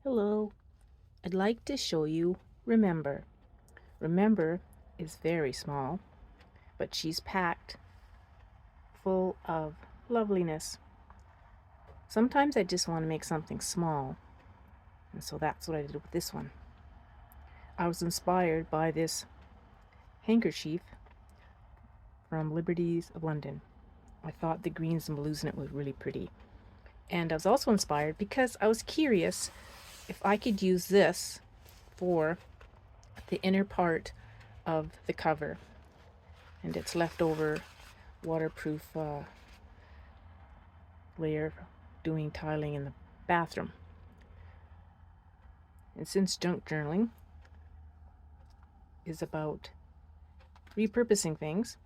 Hello, I'd like to show you Remember. Remember is very small, but she's packed full of loveliness. Sometimes I just want to make something small, and so that's what I did with this one. I was inspired by this handkerchief from Liberties of London. I thought the greens and blues in it was really pretty. And I was also inspired because I was curious if I could use this for the inner part of the cover. And it's leftover waterproof layer doing tiling in the bathroom. And since junk journaling is about repurposing things,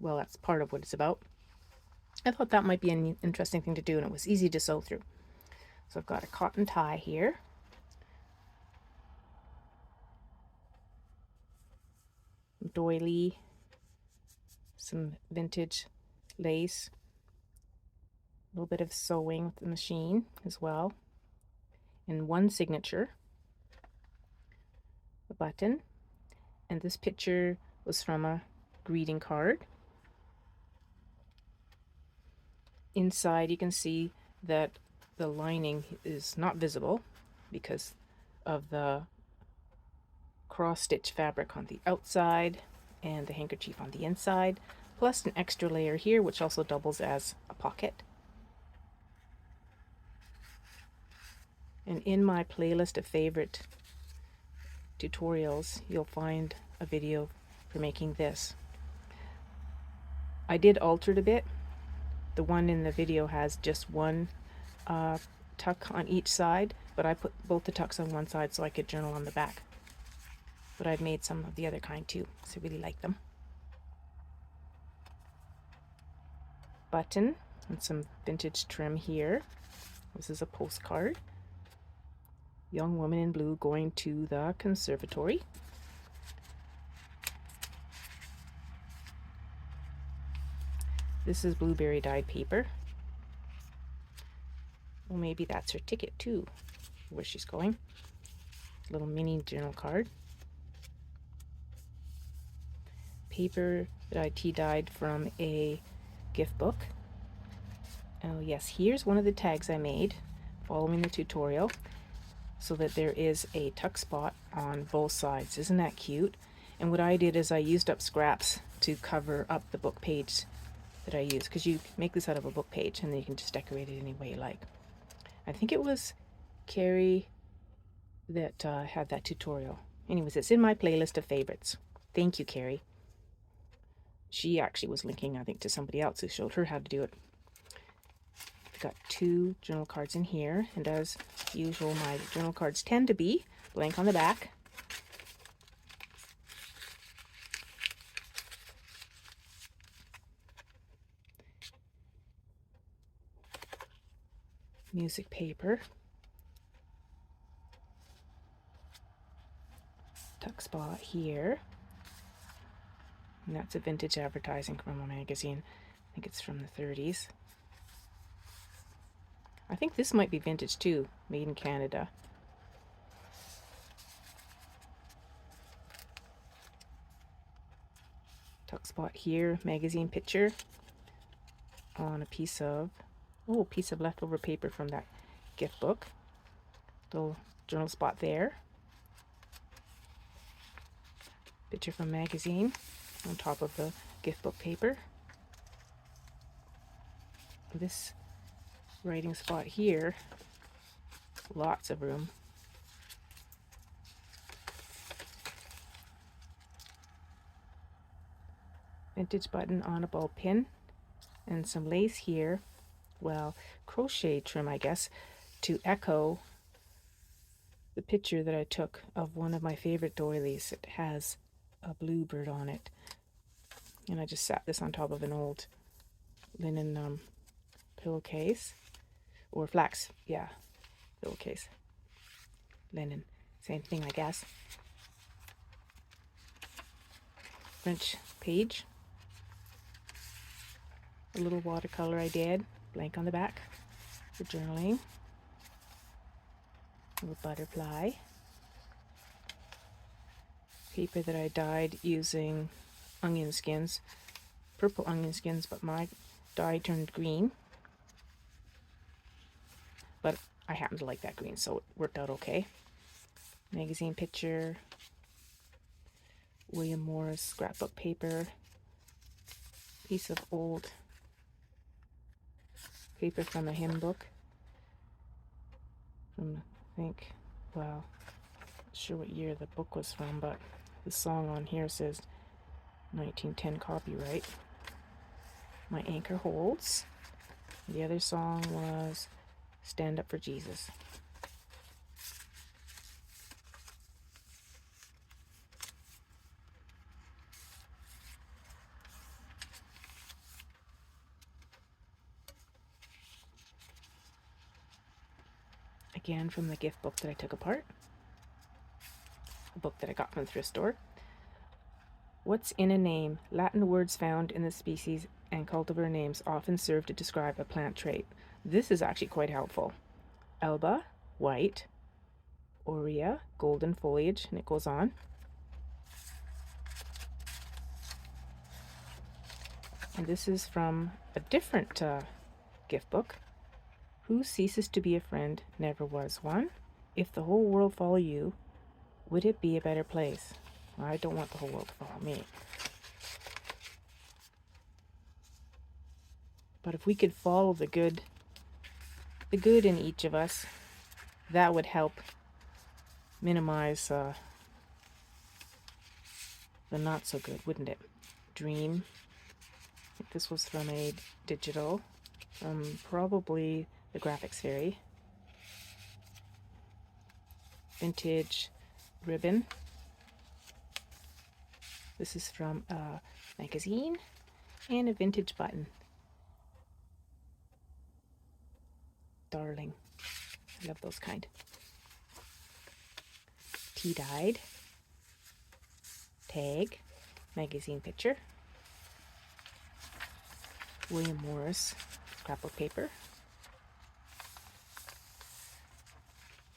well, that's part of what it's about, I thought that might be an interesting thing to do, and it was easy to sew through. So I've got a cotton tie here, doily, some vintage lace, a little bit of sewing with the machine as well, and one signature, a button. And this picture was from a greeting card. Inside you can see that the lining is not visible because of the cross-stitch fabric on the outside and the handkerchief on the inside, plus an extra layer here which also doubles as a pocket. And in my playlist of favorite tutorials, you'll find a video for making this. I did alter it a bit. The one in the video has just one tuck on each side, but I put both the tucks on one side so I could journal on the back. But I've made some of the other kind too, so I really like them. Button and some vintage trim here. This is a postcard. Young woman in blue going to the conservatory. This is blueberry dyed paper. Well, maybe that's her ticket too, where she's going. Little mini journal card. Paper that I tea dyed from a gift book. Oh yes, here's one of the tags I made following the tutorial, so that there is a tuck spot on both sides. Isn't that cute? And what I did is I used up scraps to cover up the book page that I use, because you make this out of a book page and then you can just decorate it any way you like. I think it was Carrie that had that tutorial. Anyways, it's in my playlist of favorites. Thank you, Carrie. She actually was linking, I think, to somebody else who showed her how to do it. I've got two journal cards in here, and as usual, my journal cards tend to be blank on the back. Music paper. Tuck spot here. And that's a vintage advertising from a magazine. I think it's from the 30s. I think this might be vintage too, made in Canada. Tuck spot here, magazine picture on a piece of leftover paper from that gift book. Little journal spot there. Picture from magazine on top of the gift book paper. This writing spot here, lots of room. Vintage button on a ball pin, and some lace here, well, crochet trim I guess, to echo the picture that I took of one of my favorite doilies. It has a bluebird on it, and I just sat this on top of an old linen pillowcase, or flax, yeah, pillowcase, linen, same thing I guess. French page, a little watercolor I did, blank on the back for journaling. little butterfly. Paper that I dyed using onion skins, purple onion skins, but my dye turned green. But I happen to like that green, so it worked out okay. Magazine picture, William Morris scrapbook paper, piece of old paper from a hymn book from, I think, well, not sure what year the book was from, but the song on here says 1910 copyright. My Anchor Holds. The other song was Stand Up for Jesus. Again from the gift book that I took apart. A book that I got from the thrift store. What's in a name? Latin words found in the species and cultivar names often serve to describe a plant trait. This is actually quite helpful. Alba, white. Aurea, golden foliage, and it goes on. And this is from a different gift book. Who ceases to be a friend never was one. If the whole world follow you, would it be a better place? Well, I don't want the whole world to follow me. But if we could follow the good in each of us, that would help minimize the not so good, wouldn't it? Dream. I think this was from a digital, from probably the Graphics Fairy. Vintage ribbon. This is from a magazine, and a vintage button. Darling. I love those kind. Tea dyed. Tag. Magazine picture. William Morris scrapbook paper.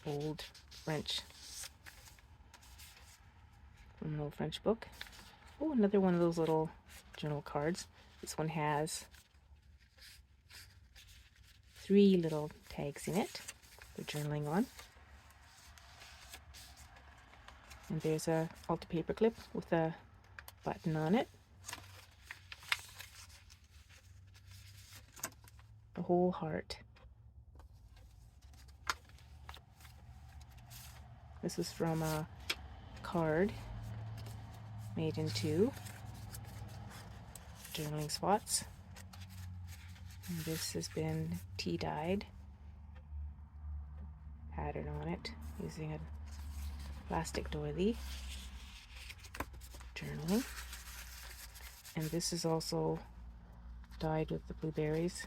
Old French. From an old French book. Oh, another one of those little journal cards. This one has 3 little tags in it for journaling on. And there's a Alta paper clip with a button on it. A whole heart. This is from a card made into journaling spots. And this has been tea dyed, pattern on it using a plastic doily. Journaling. And this is also dyed with the blueberries.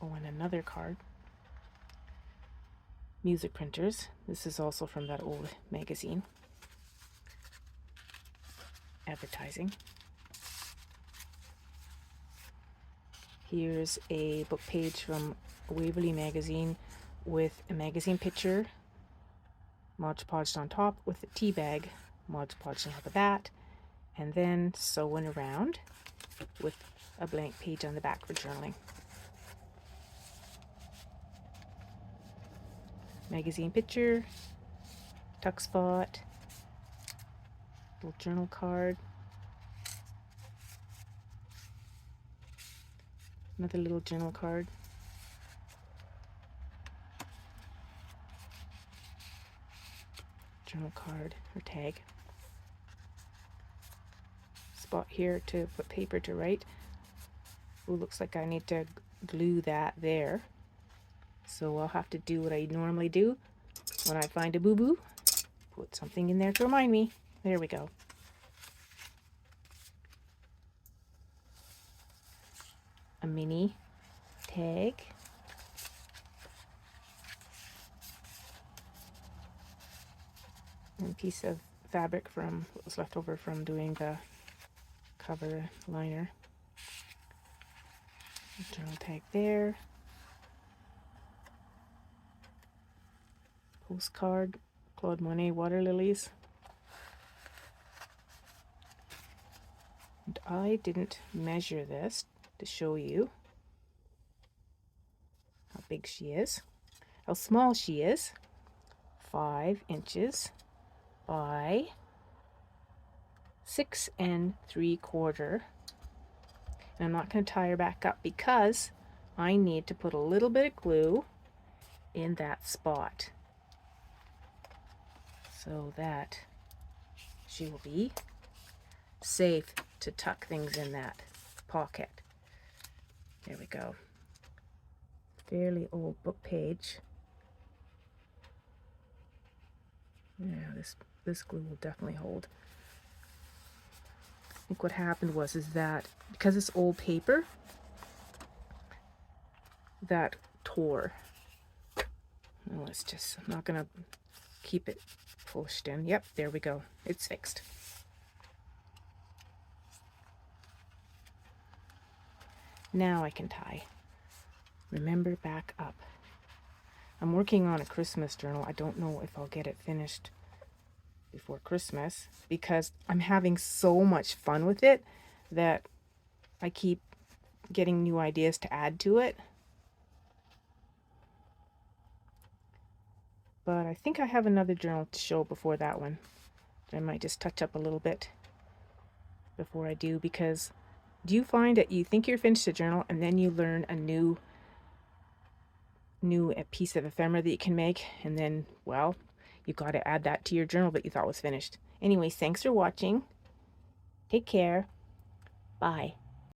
Oh, and another card. Music printers. This is also from that old magazine. Advertising. Here's a book page from Waverly magazine with a magazine picture Mod Podged on top with a tea bag Mod Podged on top of that, and then sewing around with a blank page on the back for journaling. Magazine picture, tuck spot, little journal card, another little journal card, journal card or tag, spot here to put paper to write. Oh, looks like I need to glue that there. So I'll have to do what I normally do when I find a boo-boo. Put something in there to remind me. There we go. A mini tag. And a piece of fabric from what was left over from doing the cover liner. Journal tag there. postcard, Claude Monet water lilies. And I didn't measure this to show you how big she is, how small she is. 5 inches by 6 3/4. And I'm not going to tie her back up because I need to put a little bit of glue in that spot so that she will be safe to tuck things in that pocket. There we go. Fairly old book page. Yeah, this glue will definitely hold. I think what happened was that because it's old paper, that tore. Well, I'm not gonna keep it pushed in. Yep, there we go. It's fixed. Now I can tie. Remember, back up. I'm working on a Christmas journal. I don't know if I'll get it finished before Christmas because I'm having so much fun with it that I keep getting new ideas to add to it. But I think I have another journal to show before that one. I might just touch up a little bit before I do, because do you find that you think you're finished a journal and then you learn a new piece of ephemera that you can make, and then, well, you got to add that to your journal that you thought was finished. Anyways, thanks for watching. Take care. Bye.